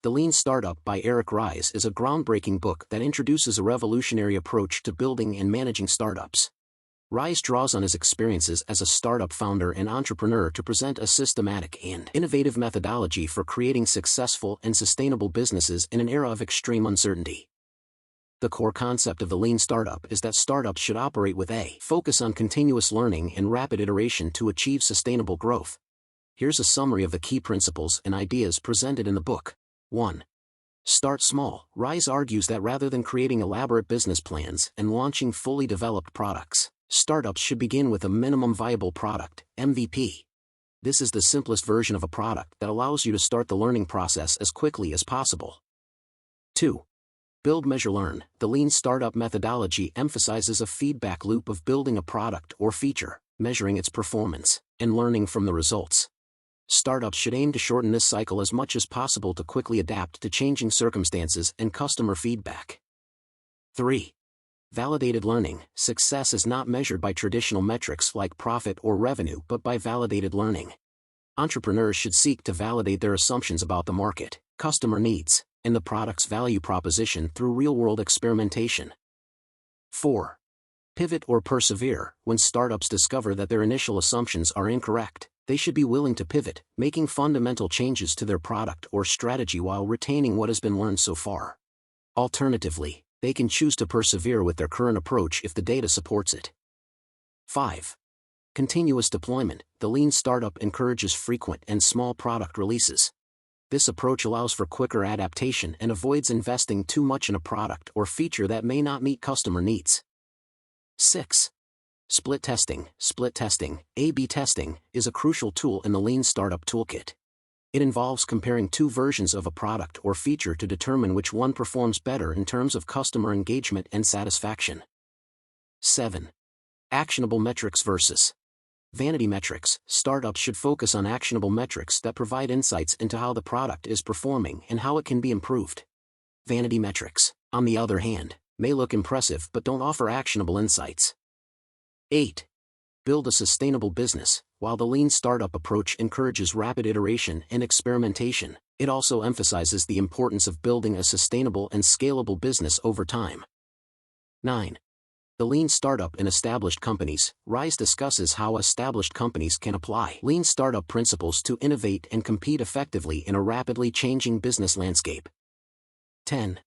The Lean Startup by Eric Ries is a groundbreaking book that introduces a revolutionary approach to building and managing startups. Ries draws on his experiences as a startup founder and entrepreneur to present a systematic and innovative methodology for creating successful and sustainable businesses in an era of extreme uncertainty. The core concept of the Lean Startup is that startups should operate with a focus on continuous learning and rapid iteration to achieve sustainable growth. Here's a summary of the key principles and ideas presented in the book. 1. Start small. Ries argues that rather than creating elaborate business plans and launching fully developed products, startups should begin with a minimum viable product, MVP. This is the simplest version of a product that allows you to start the learning process as quickly as possible. 2. Build, measure, learn. The Lean Startup methodology emphasizes a feedback loop of building a product or feature, measuring its performance, and learning from the results. Startups should aim to shorten this cycle as much as possible to quickly adapt to changing circumstances and customer feedback. 3. Validated learning. Success is not measured by traditional metrics like profit or revenue but by validated learning. Entrepreneurs should seek to validate their assumptions about the market, customer needs, and the product's value proposition through real-world experimentation. 4. Pivot or persevere. When startups discover that their initial assumptions are incorrect, they should be willing to pivot, making fundamental changes to their product or strategy while retaining what has been learned so far. Alternatively, they can choose to persevere with their current approach if the data supports it. 5. Continuous deployment. The Lean Startup encourages frequent and small product releases. This approach allows for quicker adaptation and avoids investing too much in a product or feature that may not meet customer needs. 6. Split testing. Split testing, A/B testing, is a crucial tool in the Lean Startup toolkit. It involves comparing two versions of a product or feature to determine which one performs better in terms of customer engagement and satisfaction. 7. Actionable metrics versus vanity metrics. Startups should focus on actionable metrics that provide insights into how the product is performing and how it can be improved. Vanity metrics, on the other hand, may look impressive but don't offer actionable insights. 8. Build a sustainable business. While the Lean Startup approach encourages rapid iteration and experimentation, it also emphasizes the importance of building a sustainable and scalable business over time. 9. The Lean Startup in established companies. Ries discusses how established companies can apply Lean Startup principles to innovate and compete effectively in a rapidly changing business landscape. 10.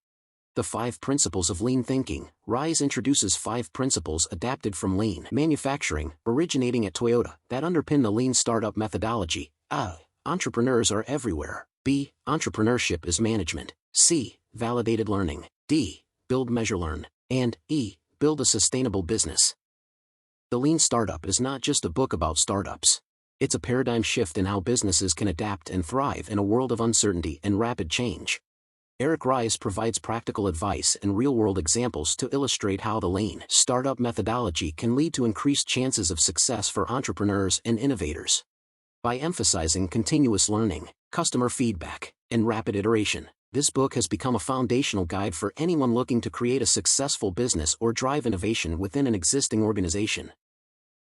The 5 principles of lean thinking. Ries introduces 5 principles adapted from lean manufacturing, originating at Toyota, that underpin the Lean Startup methodology. A. Entrepreneurs are everywhere. B. Entrepreneurship is management. C. Validated learning. D. Build, measure, learn. And E. Build a sustainable business. The Lean Startup is not just a book about startups. It's a paradigm shift in how businesses can adapt and thrive in a world of uncertainty and rapid change. Eric Ries provides practical advice and real-world examples to illustrate how the Lean Startup methodology can lead to increased chances of success for entrepreneurs and innovators. By emphasizing continuous learning, customer feedback, and rapid iteration, this book has become a foundational guide for anyone looking to create a successful business or drive innovation within an existing organization.